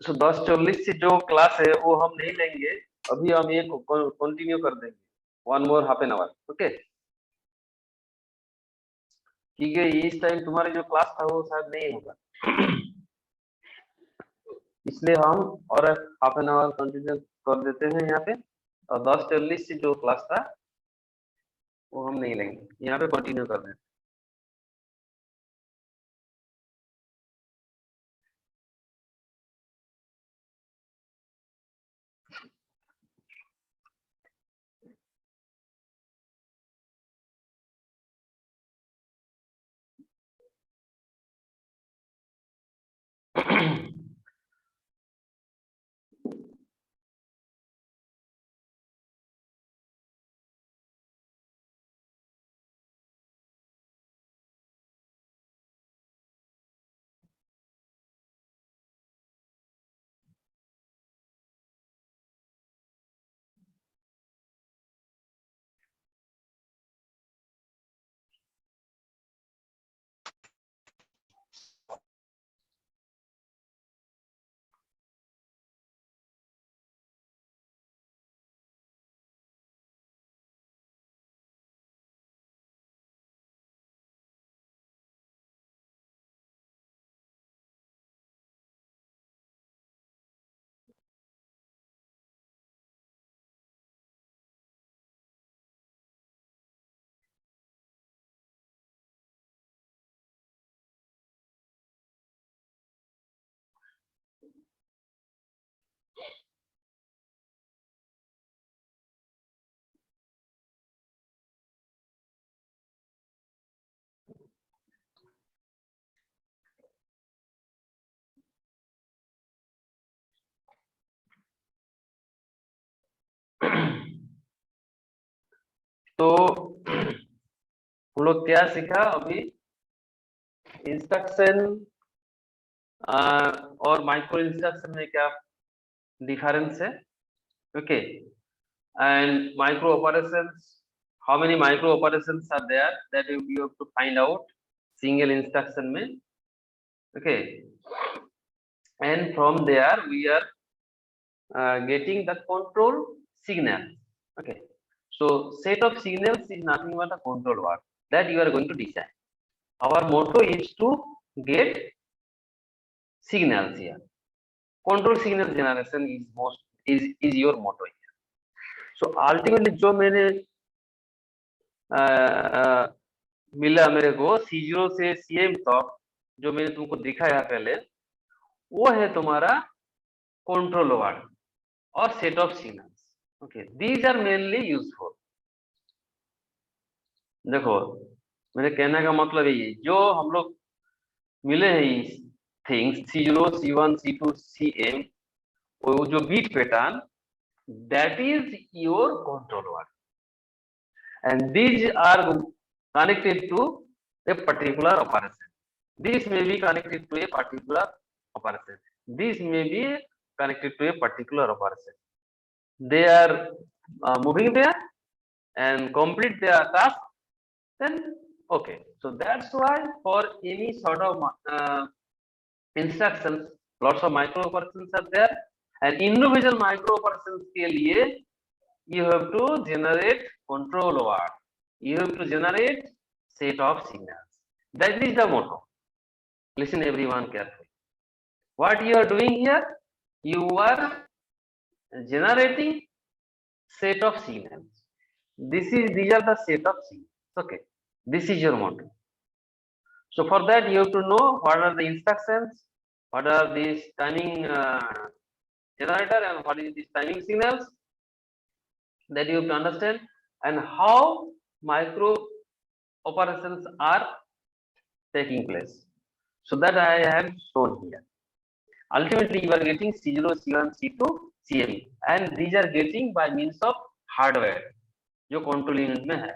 सो 10:40 से जो क्लास है वो हम नहीं लेंगे, अभी हम ये कंटिन्यू कर देंगे, 1 more half an hour, okay. क्योंकि इस टाइम तुम्हारी जो क्लास था वो शायद नहीं होगा इसलिए हम और हाफ एन आवर कंटिन्यू कर देते हैं यहाँ पे, और 10:40 से जो क्लास था वो हम नहीं लेंगे, यहाँ पे कंटिन्यू कर देते हैं। तो हम लोग क्या सीखा अभी, इंस्ट्रक्शन और माइक्रो इंस्ट्रक्शन में क्या डिफरेंस है, okay. And micro operations, how many micro operations are there that you have to find out single instruction में, okay. And from there we are getting the control signal, okay. So set of signals is nothing but a control word that you are going to design. Our motto is to get signals here. Control signal generation is your motto here. So ultimately जो मैंने मिला मेरे को C0 से CM तक जो मैंने तुमको दिखाया पहले, वो है तुम्हारा कंट्रोल वर्ड और set of signals, okay. These are mainly useful. देखो मेरे कहने का मतलब यही है, जो हम लोग मिले हैं things C0 C1 C2 CM, वो जो beat pattern, that is your control word, and these are connected to a particular operation. This may be connected to a particular operation. This may be connected to a particular operation. They are moving there and complete their task. Then okay. So that's why for any sort of instructions, lots of micro operations are there, and individual micro operations के लिए you have to generate control word. You have to generate set of signals. That is the motto. Listen everyone carefully. What you are doing here, you are generating set of signals. These are the set of signals. Okay. This is your motto. So for that you have to know what are the instructions, what are these timing generator, and what is these timing signals, that you have to understand, and how micro operations are taking place. So that I have shown here. Ultimately, you are getting C0, C1, C2, CM, and these are getting by means of hardware, जो control unit में है.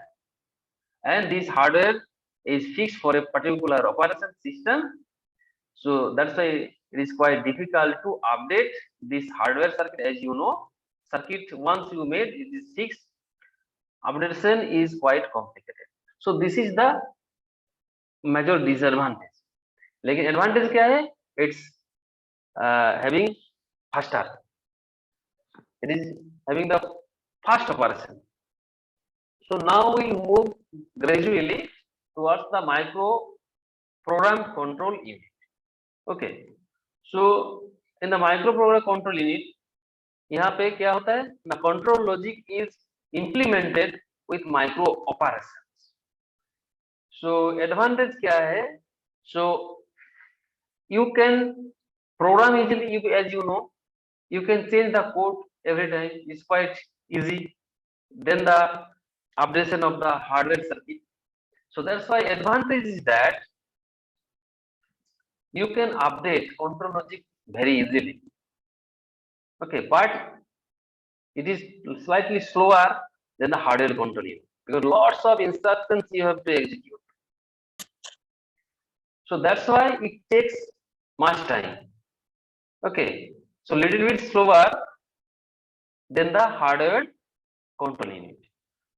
And this hardware is fixed for a particular operation system. So that's why it is quite difficult to update this hardware circuit. As you know, circuit once you made it is fixed, updation is quite complicated. So this is the major disadvantage. लेकिन advantage क्या है? It's having faster. It is having the fast operation. So now we move gradually towards the micro program control unit. Okay. So in the micro program control unit, यहाँ पे क्या होता है? The control logic is implemented with micro operations. So advantage क्या है? So you can program easily. As you know, you can change the code every time. It's quite easy. Then the updation of the hardware circuit. So that's why advantage is that you can update control logic very easily. Okay, but it is slightly slower than the hardware control unit because lots of instructions you have to execute. So that's why it takes much time. Okay, so little bit slower than the hardware control unit.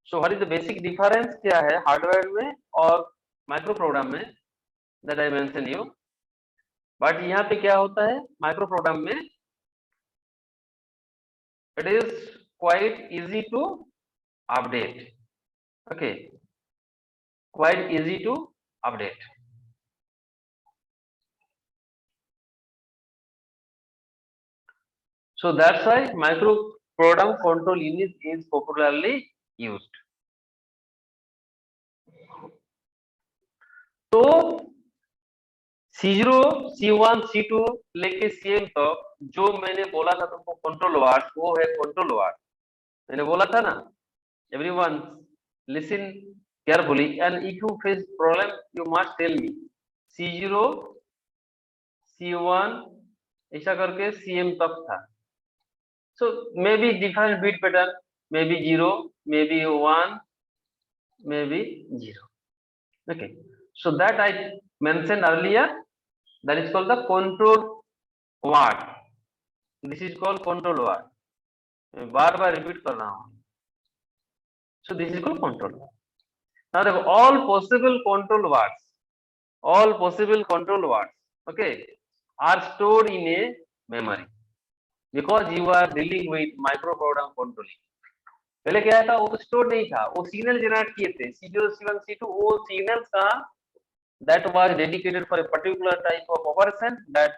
So what is the basic difference क्या है hardware में और micro program में? That I mention you. But यहाँ पे क्या होता है माइक्रो प्रोग्राम में? It is quite easy to update. Okay, quite easy to update. So that's why micro program control unit is popularly used. तो C0, C1, C2 लेके CM तक जो मैंने बोला था तुमको कंट्रोल वार्ड, वो है कंट्रोल वार्ड. मैंने बोला था ना. Everyone listen carefully and if you face problem you must tell me. C0, C1 ऐसा करके CM तक था. So maybe different bit pattern, maybe 0, maybe 1, maybe 0. Okay, so that I mentioned earlier, that is called the control word. This is called control word. मैं बार बार repeat कर रहा हूँ. So this is called control word. Now देखो all possible control words, okay, are stored in a memory because you are dealing with microprogram controlling. पहले क्या था? वो तो स्टोर नहीं था, वो सिग्नल जनरेट किए थे. C0, C1, C2 वो सिग्नल्स का that was dedicated for a particular type of operation that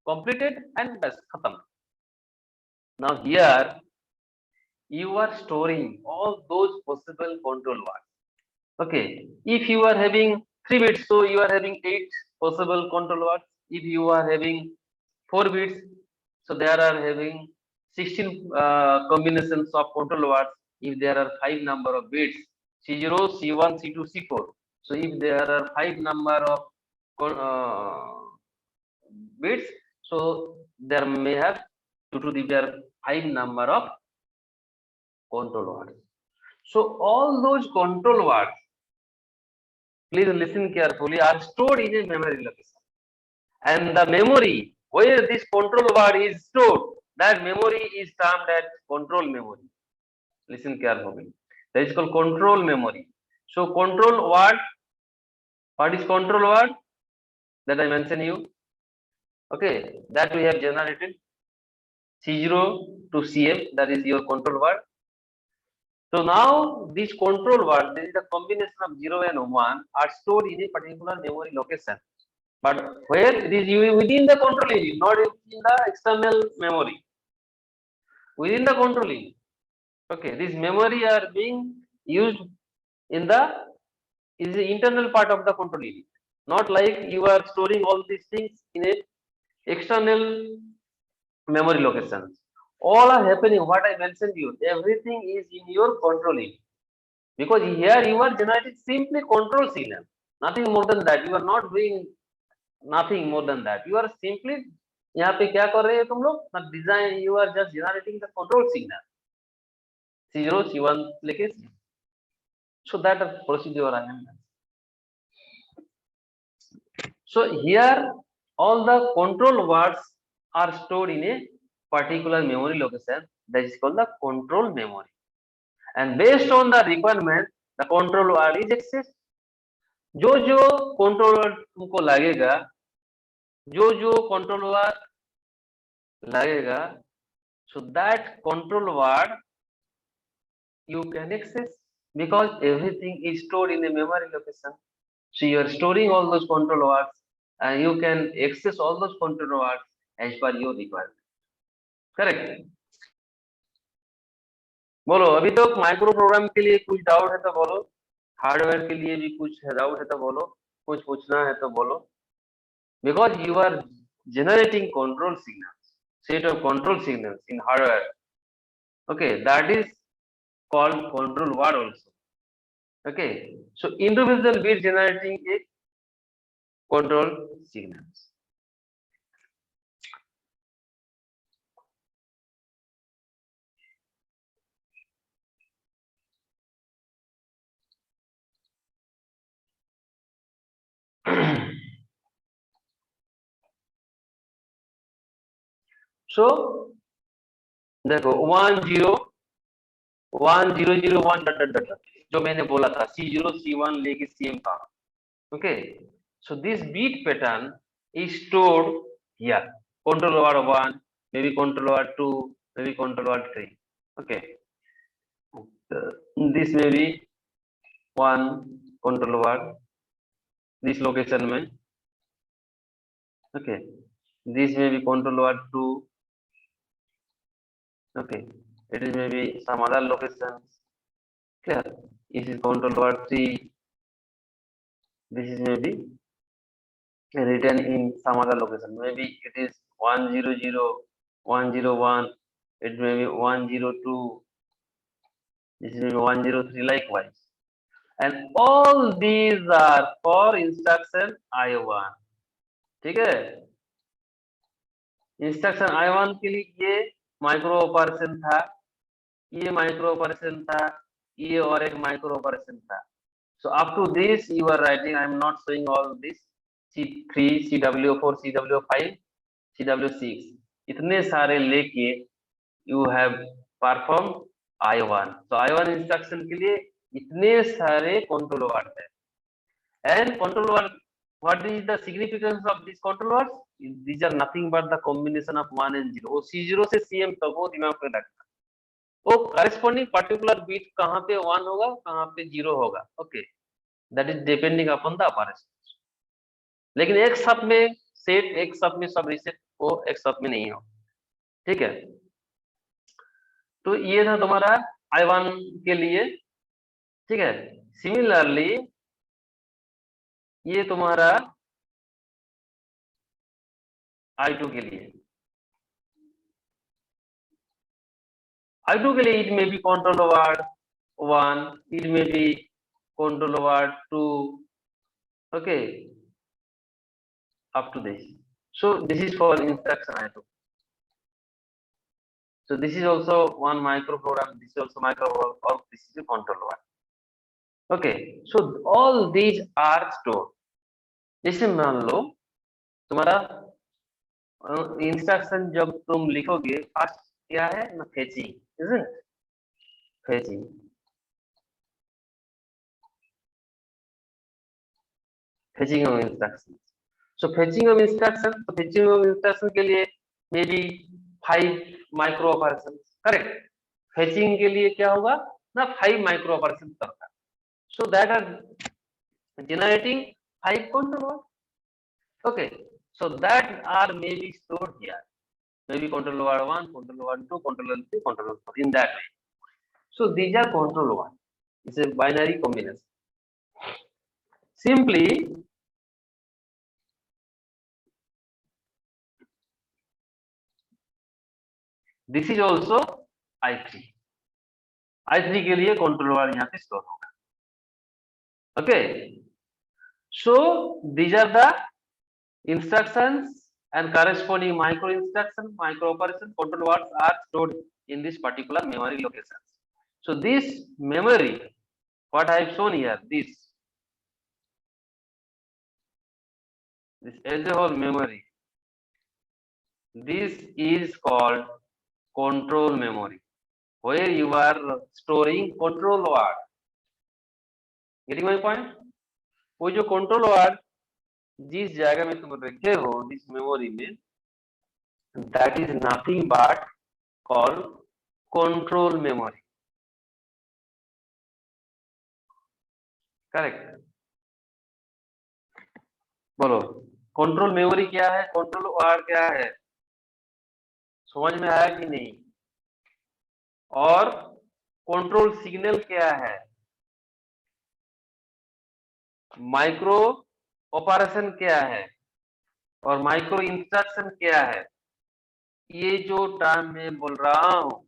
completed and bas khatam. Now here you are storing all those possible control words. Okay, if you are having 3 bits, so you are having 8 possible control words. If you are having 4 bits, so there are having 16 combinations of control words. If there are 5 number of bits, C0, C1, C2, C4. So if there are 5 number of bits, so there may have 2 to the power 5 number of control words. So all those control words, please listen carefully, are stored in a memory location. And the memory where this control word is stored, that memory is termed as control memory. Listen carefully. That is called control memory. So control word, what is control word? That I mentioned you. Okay, that we have generated. C0 to CM, that is your control word. So now this control word, there is a combination of 0 and 1 are stored in a particular memory location. But where it is within the control unit, not in the external memory. Within the control unit. Okay, this memory are being used in the internal part of the control unit. Not like you are storing all these things in a external memory locations. All are happening, what I mentioned you, everything is in your control unit. Because here you are generating simply control signal, nothing more than that. You are not doing nothing more than that. You are simply यहाँ पे क्या कर रहे हो तुम लोग? Design, you are just generating the control signal. C0, C1 लेके. So that procedure I am. So here all the control words are stored in a particular memory location, that is called the control memory. And based on the requirement, the control word is accessed. जो control word तुमको लगेगा, जो control word लगेगा, so that control word you can access because everything is stored in a memory location. So you are storing all those control words and you can access all those control words as per your requirement. Correct? बोलो, अभी तो micro program के लिए कुछ doubt है तो बोलो, hardware के लिए भी कुछ डाउट है तो बोलो, कुछ पूछना है तो बोलो, because you are generating control signals, set of control signals in hardware. Okay, that is called control word also. Okay, so individual bit generating a control signals. So देखो 1001 डट डट डट जो मैंने बोला था C0 C1 लेके CM का. Okay, so this beat pattern is stored here. Control word 1, maybe control word 2, maybe control word 3. Okay, this may be one control word this location में. Okay, this may be control word 2. Okay, it is maybe some other locations. Clear? This is control word 3. This is maybe written in some other location. Maybe it is 100, 101. It may be 102. This is maybe 103 likewise. And all these are for instruction I1. ठीक है? Instruction I1 के लिए ये micro operation था, ये micro operation था, ये और एक माइक्रो ऑपरेशन था. So up to this you are writing. I am not showing all this. C3, CW4, CW5, CW6. इतने सारे लेके you have performed I1. So I1 instruction के लिए इतने सारे कंट्रोल वर्ड है. And control word, what is the significance of these control words? These are nothing but the combination of 1 and 0. वो C0 से CM तक वो दिमाग में रखना. वो corresponding particular bit कहाँ पे 1 होगा, कहाँ पे 0 होगा. Okay, that is depending upon the operation. लेकिन एक सब में सेट, एक सब में सब रिसेट, वो एक सब में नहीं हो. ठीक है, तो ये था तुम्हारा I1 के लिए. ठीक है, सिमिलरली ये तुम्हारा I2 के लिए. I2 के लिए it may be control word 1, it may be control word 2. Okay, up to this. So this is for instruction I2. So this is also one micro program. This is also micro or this is a control word. Okay, so all these are stored. जैसे मान लो तुम्हारा instruction जब तुम लिखोगे first क्या है ना, fetching, isn't it? Fetching. Fetching of instruction. So fetching of instruction, तो फेचिंग ऑफ इंस्ट्रक्शन के लिए may be 5 micro operation. Correct? Fetching के लिए क्या होगा ना, 5 माइक्रो ऑपरेशन करता. So that are generating 5 control words. Okay, so that are maybe stored here. Maybe control word 1, control word 2, control word 3, control word 4, in that way. So these are control words. It's a binary combination. Simply this is also I3. I3 के लिए control word यहाँ पे store होगा. Okay, so these are the instructions and corresponding micro instruction, micro operation, control words are stored in this particular memory location. So this memory, what I have shown here, this as a whole memory, this is called control memory, where you are storing control word. Getting my point? वो जो control word जिस जगह में तुम रखे हो, this memory में, that is nothing but called control memory. Correct, बोलो कंट्रोल मेमोरी क्या है, कंट्रोल वर्ड क्या है, समझ में आया कि नहीं? और कंट्रोल सिग्नल क्या है, माइक्रो ऑपरेशन क्या है, और माइक्रो इंस्ट्रक्शन क्या है? ये जो टर्म मैं बोल रहा हूं,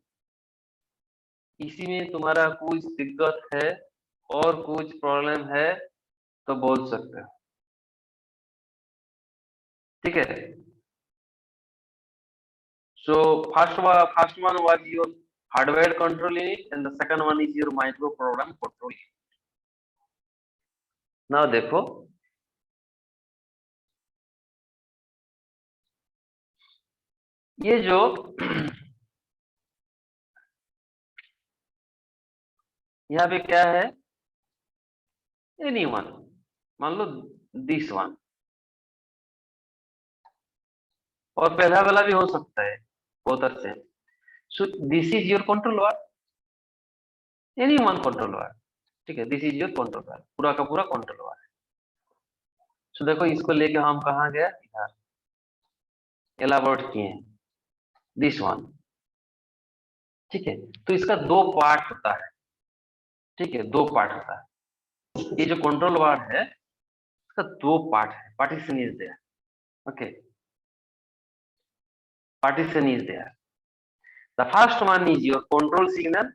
इसी में तुम्हारा कुछ दिक्कत है और कुछ प्रॉब्लम है तो बोल सकते हो, ठीक है? So first one was your hardware control unit, and the second one is your micro program control unit. Now देखो, ये जो यहाँ पे क्या है, एनी वन, मान लो दिस वन, और पहला वाला भी हो सकता है, both are same. So this is your control word, any one control word, ठीक है? This is your control word, पूरा का पूरा कंट्रोल वार. सो देखो, इसको लेके हम कहाँ गया, इधर एलाबोरेट किए, दिस वन, ठीक है? तो इसका दो पार्ट होता है, ठीक है? दो पार्ट होता है. ये जो कंट्रोल वार है, इसका दो पार्ट है. Partition is there, okay? Partition is there. The first one is your control signal.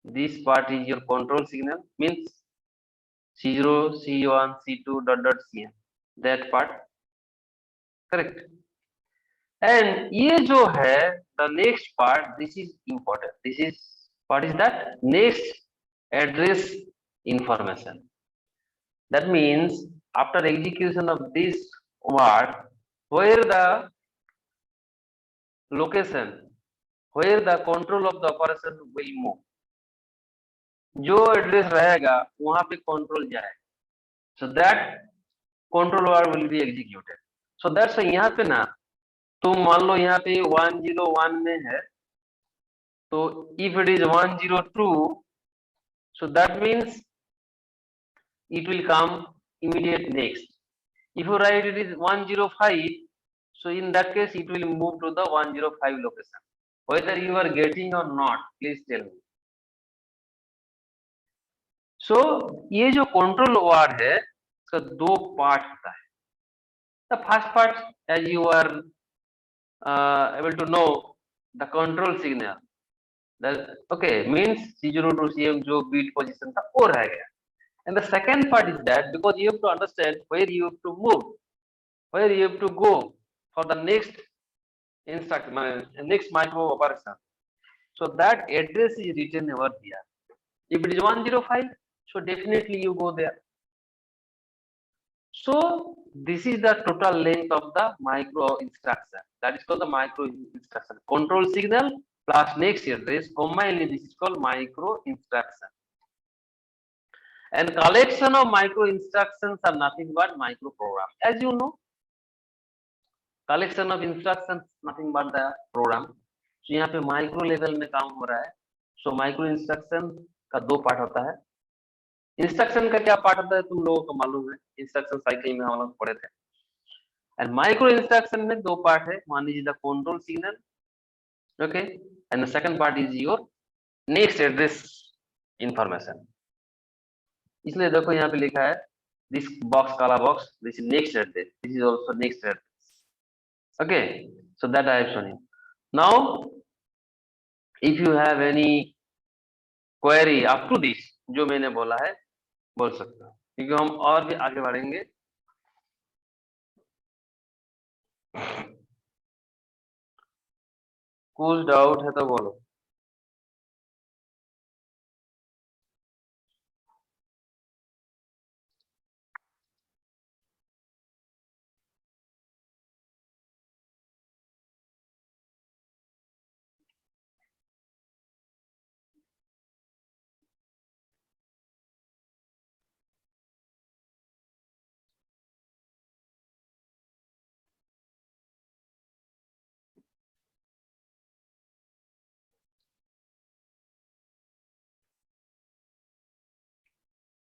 This part is your control signal, means C0, C1, C2, dot dot Cn. That part, correct? And ये जो है, the next part, this is important. This is, what is that? Next address information. That means after execution of this word, where the location, where the control of the operation will move, जो address रहेगा वहां पे control जाए, so that control word will be executed. So that's यहाँ पे ना, तुम मान लो यहाँ पे 101 में है, तो if it is 102, so that means it will come immediate next. If you write it is 105, so in that case it will move to the 105 location. Whether you are getting or not, please tell me. So ये जो control word है, इसका दो part होता है. The first part, as you are able to know, the control signal, that okay means C0 to CM जो beat position था वो रह गया. And the second part is that because you have to understand where you have to move, where you have to go for the next instruction, next micro operation. So that address is written over here. If it is 105, so definitely you go there. So this is the total length of the micro instruction. That is called the micro instruction. Control signal plus next address combined, this is called micro instruction. And collection of micro instructions are nothing but micro program. As you know, collection of instructions nothing but the program. So यहाँ पे micro level में काम हो रहा है. So micro instruction का दो part होता है. इंस्ट्रक्शन का क्या पार्ट होता है तुम लोगों को मालूम है, इंस्ट्रक्शन साइकिल में हम लोग पढ़े थे. And micro instruction में दो पार्ट है, one is the control signal, okay, and the second part is your next address information. इसलिए देखो यहाँ पे लिखा है this box, काला box, this is next address, this is also next address, okay? So that I have shown you. Now if you have any query up to this जो मैंने बोला है, बोल सकते हो, क्योंकि हम और भी आगे बढ़ेंगे. कुछ डाउट है तो बोलो.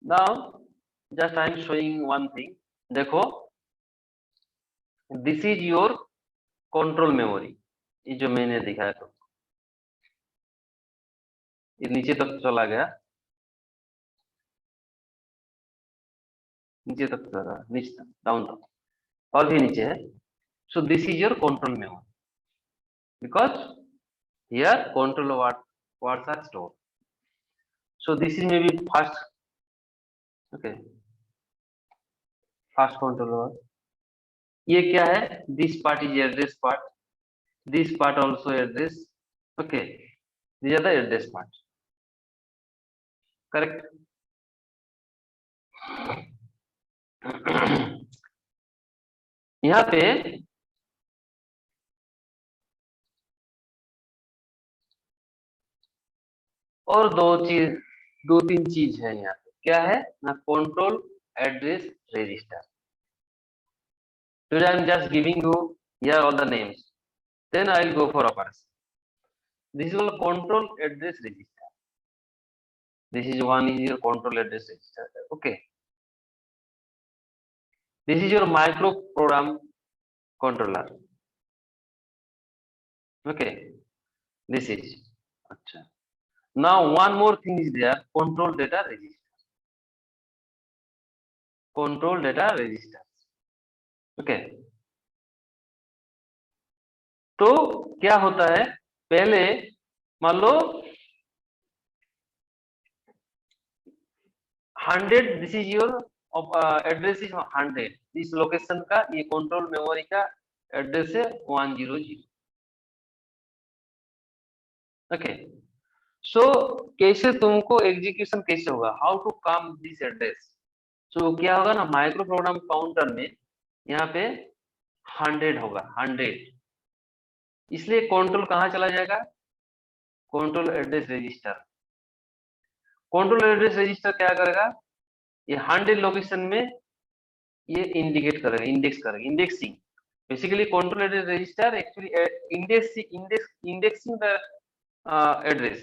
Now just I am showing one thing, देखो this is your control memory, ये जो मैंने दिखाया तो ये नीचे तक चला गया, नीचे तक चला, नीचे तक, डाउन तक, और भी नीचे है। सो this is your control memory, because here control words are stored. So this is maybe first, okay, first control word. ये क्या है? This part is address part, this part also address, okay, these are the address part, correct? यहाँ पे और दो तीन चीज है यहाँ पे, क्या है ना, control address register. Today I am just giving you here all the names, then I will go for operation. This is all control address register, this is one is your control address register, okay. This is your micro program controller, okay, this is, acha. Now one more thing is there, control data register, control data register, okay. तो क्या होता है, पहले मान लो 100, this is your address is 100, इस location का ये control memory का एड्रेस है 100, ओके। सो कैसे तुमको एग्जीक्यूशन कैसे होगा, how to come this address, so क्या होगा ना, माइक्रो प्रोग्राम काउंटर में यहाँ पे 100 होगा, 100, इसलिए कंट्रोल कहाँ चला जाएगा, control address register. Control address register क्या करेगा, ये 100 लोकेशन में ये इंडिकेट करेगा, इंडेक्स करेगा, indexing, basically control address register actually indexing the address,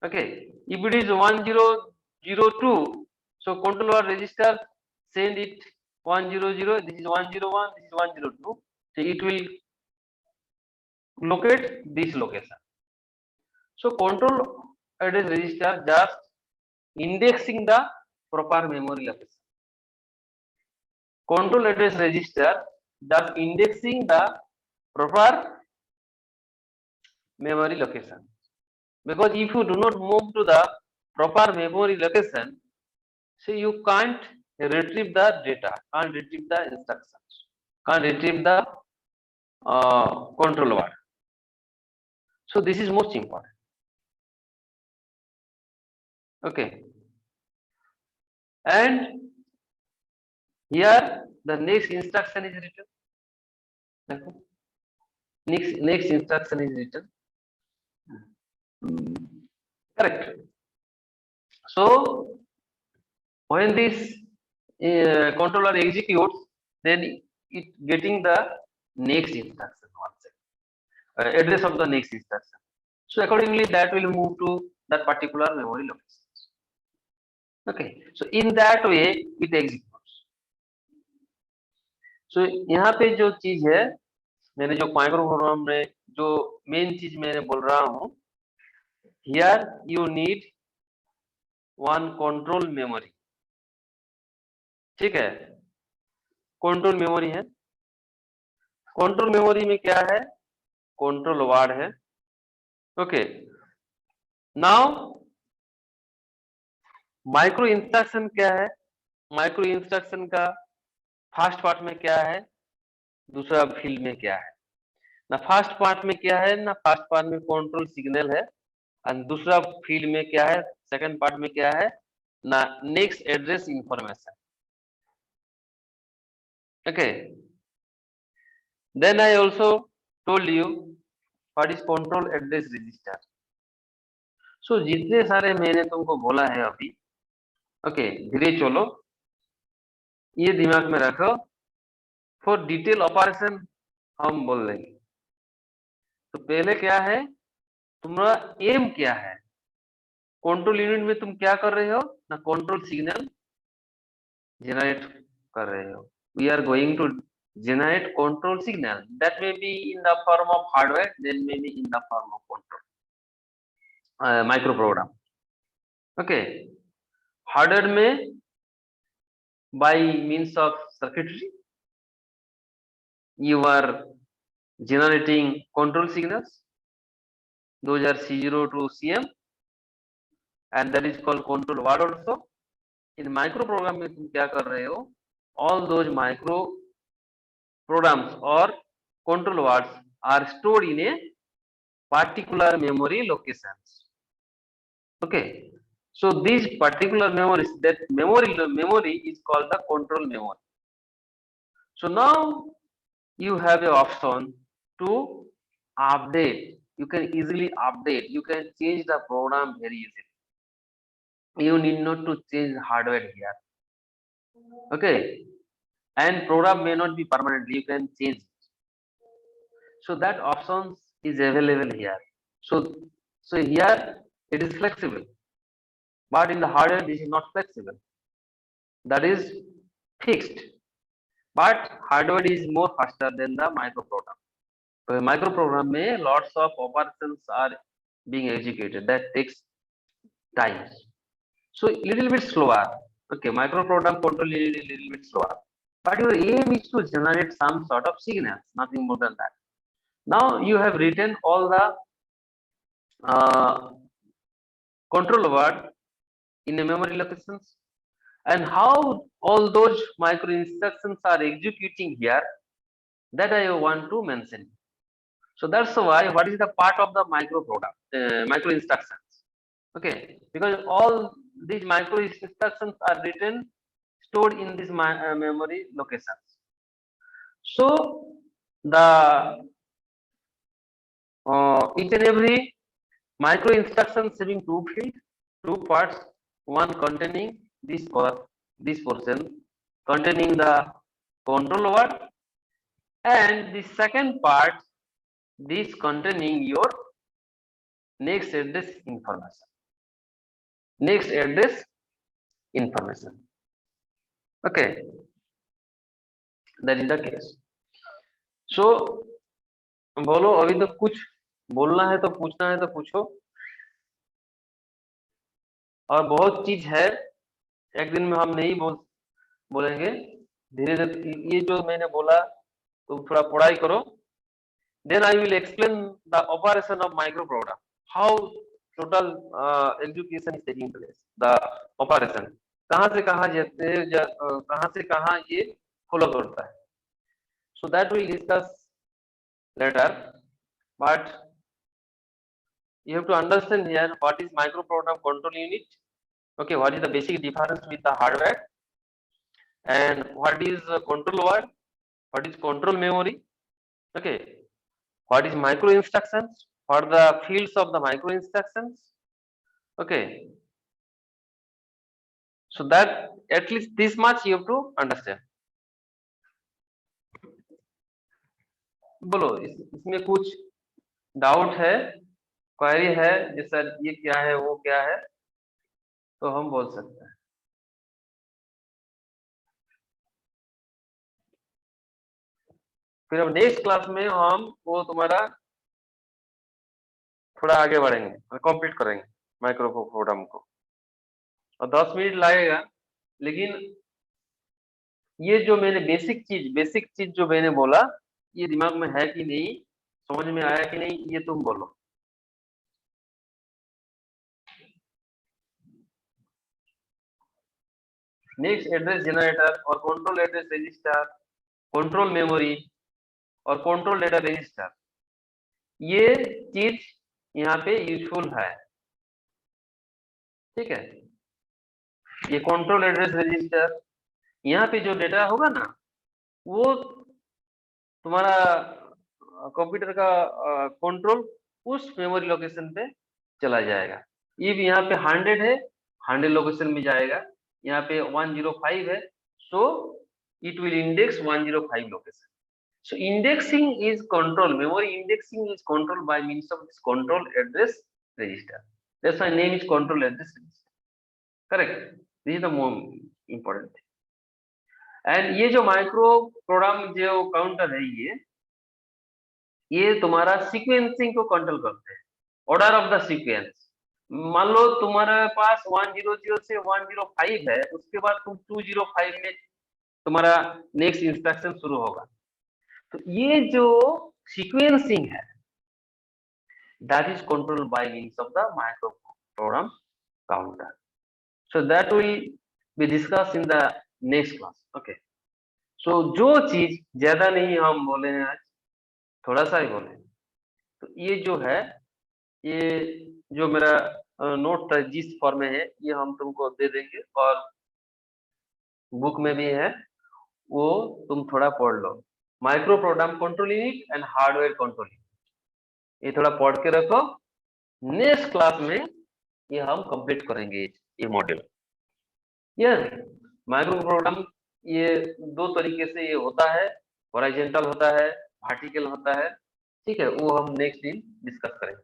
okay. If it is 1002, so control register send it 100, this is 101, this is 102, so it will locate this location. So control address register just indexing the proper memory location. Control address register just indexing the proper memory location, because if you do not move to the proper memory location, so you can't retrieve the data, can't retrieve the instructions, can't retrieve the control word. So this is most important, okay. And here the next instruction is written, next instruction is written, correct. So when this controller executes, then it getting the next instruction, one second, address of the next instruction, so accordingly that will move to that particular memory location, okay. So in that way it executes. So यहाँ पे जो चीज है, मैंने जो micro program में जो main चीज मैंने बोल रहा हूँ, here you need one control memory, ठीक है, कंट्रोल मेमोरी है, कंट्रोल मेमोरी में क्या है, कंट्रोल वर्ड है, ओके। नाउ माइक्रो इंस्ट्रक्शन क्या है, माइक्रो इंस्ट्रक्शन का फर्स्ट पार्ट में क्या है, दूसरा फील्ड में क्या है, ना फर्स्ट पार्ट में क्या है, ना फर्स्ट पार्ट में कंट्रोल सिग्नल है, और दूसरा फील्ड में क्या है, सेकंड पार्ट में क्या है ना, next address information, okay. Then I also told you what is control address register. So जितने सारे मैंने तुमको बोला है अभी, ओके, धीरे चलो, ये दिमाग में रखो, फॉर डिटेल ऑपरेशन हम बोल लेंगे। तो पहले क्या है, तुम्हारा एम क्या है, कंट्रोल यूनिट में तुम क्या कर रहे हो ना, कंट्रोल सिग्नल जनरेट कर रहे हो। We are going to generate control signal that may be in the form of hardware, then may be in the form of control microprogram. Okay, hardware में by means of circuitry you are generating control signals, those are C0 to CM and that is called control word also. In microprogram में तुम क्या कर रहे हो, all those micro programs or control words are stored in a particular memory locations. Okay, so these particular memories, that memory is called the control memory. So now you have a option to update. You can easily update, you can change the program very easily. You need not to change hardware here. Okay, and program may not be permanent, you can change it. So that options is available here. So here it is flexible, but in the hardware this is not flexible, that is fixed. But hardware is more faster than the microprogram. So microprogram में lots of operations are being executed, that takes time, so little bit slower. Okay, microprogram control little bit slower, but your aim is to generate some sort of signals, nothing more than that. Now you have written all the control word in a memory locations, and how all those micro instructions are executing here, that I want to mention. So that's why what is the part of the micro program, micro instructions. Okay, because all these micro instructions are written, stored in this memory locations. So the each and every micro instructions having two fields, two parts, one containing this portion containing the control word, and the second part this containing your next address information. Next address information. Okay, that is the case. So बोलो, अभी तो कुछ बोलना है तो पूछना है तो पूछो, और बहुत चीज है, एक दिन में हम नहीं बोलेंगे, धीरे धीरे ये जो मैंने बोला तो थोड़ा पढ़ाई करो, then I will explain the operation of microprogram, how total execution is taking place, the operation कहाँ से कहाँ कहाँ से कहाँ ये फॉलो करता है. So that we will discuss later, but you have to understand here what is microprogram control unit. Okay, what is the basic difference with the hardware, and what is control word, what is control memory. Okay, what is micro instructions, what are the fields of the micro instructions. Okay, so that at least this much you have to understand. बोलो, इसमें कुछ doubt है, query है, जैसा ये क्या है वो क्या है, तो हम बोल सकते हैं. फिर अब नेक्स्ट क्लास में हम वो तुम्हारा थोड़ा आगे बढ़ेंगे, कंप्लीट करेंगे माइक्रोप्रोग्राम को, और 10 मिनट लगेगा. लेकिन ये जो मैंने बेसिक चीज जो मैंने बोला, ये दिमाग में है कि नहीं, समझ में आया कि नहीं, ये तुम बोलो. नेक्स्ट एड्रेस जनरेटर और control address register, control memory और कंट्रोल डेटा रजिस्टर, ये चीज यहाँ पे यूजफुल है. ठीक है, ये कंट्रोल एड्रेस रजिस्टर, यहाँ पे जो डेटा होगा ना, वो तुम्हारा कंप्यूटर का कंट्रोल उस मेमोरी लोकेशन पे चला जाएगा. ये भी यहाँ पे 100 है, 100 लोकेशन में जाएगा. यहाँ पे 105 है, so it will index 105 location. So indexing is control, memory indexing is controlled by means of this control address register. That's why name is control at this register. Correct. This is the more important thing. And ये जो micro program जो counter है ये तुम्हारा sequencing को control करते हैं, order of the sequence. मान लो तुम्हारे पास 100 से 105 है, उसके बाद तुम 205 में तुम्हारा नेक्स्ट इंस्ट्रक्शन शुरू होगा। तो ये जो सीक्वेंसिंग है that is controlled by means of the microprogram counter. So that will be discussed in the next class. Okay. So जो चीज ज्यादा नहीं हम बोले हैं आज, थोड़ा सा ही बोले, तो ये जो है, ये जो मेरा नोट जिस फॉर्म में है ये हम तुमको दे देंगे और बुक में भी है, वो तुम थोड़ा पढ़ लो। Micro program control unit and hardware control unit, ये थोड़ा पढ़ के रखो। नेक्स्ट क्लास में ये हम कंप्लीट करेंगे ये मॉड्यूल। ये माइक्रो प्रोग्राम ये दो तरीके से ये होता है, हॉरिजॉन्टल होता है, वर्टिकल होता है, ठीक है, वो हम नेक्स्ट दिन डिस्कस करेंगे।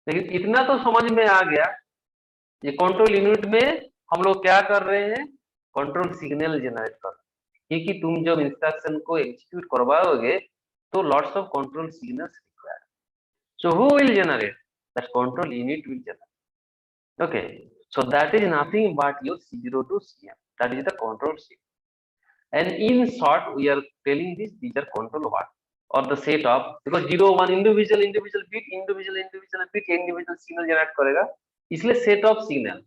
लेकिन इतना तो समझ में आ गया, ये कंट्रोल यूनिट में हम लोग क्या कर रहे हैं, कंट्रोल सिग्नल जनरेट कर रहे हैं, क्योंकि तुम जब इंस्ट्रक्शन को एग्जीक्यूट करवाओगे तो lots of control signals required. So who will generate? That control unit will generate. Okay. So that is nothing but your C0 to CM. That is the control signal. And in short, we are telling this, these are control what? Or the set of, because 0, 1 individual bit, individual signal generate करेगा, इसलिए set of signals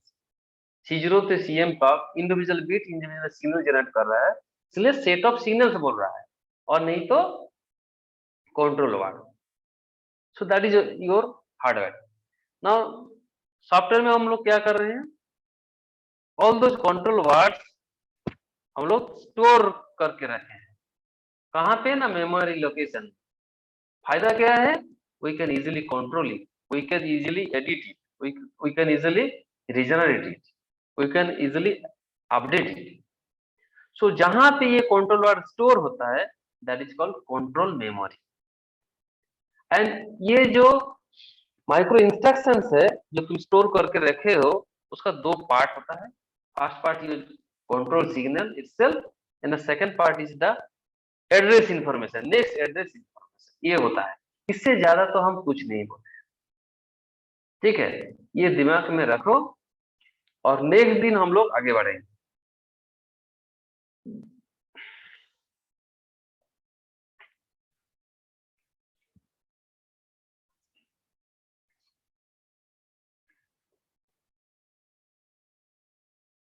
C0 से CM तक individual bit, individual signal generate कर रहा है, इसलिए set of signals बोल रहा है, और नहीं तो control what? So that is your hardware. Now software में हम लोग क्या कर रहे हैं, ऑल दोज कंट्रोल वर्ड्स हम लोग स्टोर करके रखे हैं, कहाँ पे ना, मेमोरी लोकेशन। फायदा क्या है, we can easily control it, we can easily edit it, we can easily regenerate it, we can easily update it. So जहां पे ये कंट्रोल वर्ड स्टोर होता है that is called control memory. And ये जो माइक्रो इंस्ट्रक्शंस है जो तुम स्टोर करके रखे हो, उसका दो पार्ट होता है। First part is control signal itself and the second part is the address information, next address information, ये होता है। इससे ज्यादा तो हम कुछ नहीं बोलते, ठीक है, ये दिमाग में रखो और नेक्स्ट दिन हम लोग आगे बढ़ेंगे।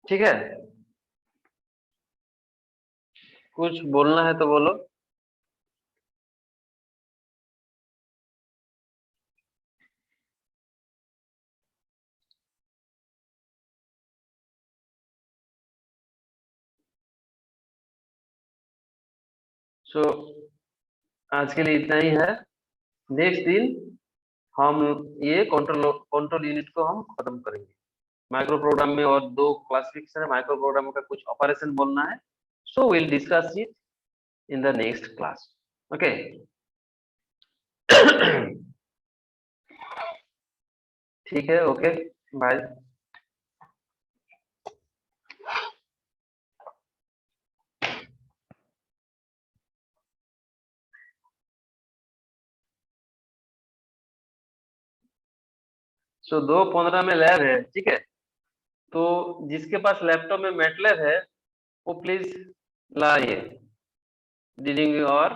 ठीक है, कुछ बोलना है तो बोलो। सो आज के लिए इतना ही है, नेक्स्ट दिन हम ये कंट्रोल यूनिट को हम खत्म करेंगे। माइक्रो प्रोग्राम में और दो क्लासिफिकेशन है, माइक्रो प्रोग्राम का कुछ ऑपरेशन बोलना है, so will discuss it in the next class. Okay, ठीक है, ओके, बाय। सो 2:15 में लैब है, ठीक है, तो जिसके पास लैपटॉप में मैटलैब है वो प्लीज लाइए डीलिंग और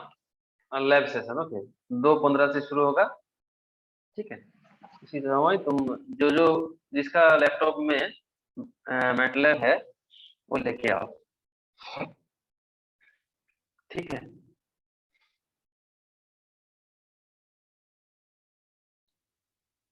लैब सेशन। ओके, 2:15 से शुरू होगा, ठीक है। इसी तरह तुम जो जिसका लैपटॉप में मैटलैब है वो लेके आओ, ठीक है।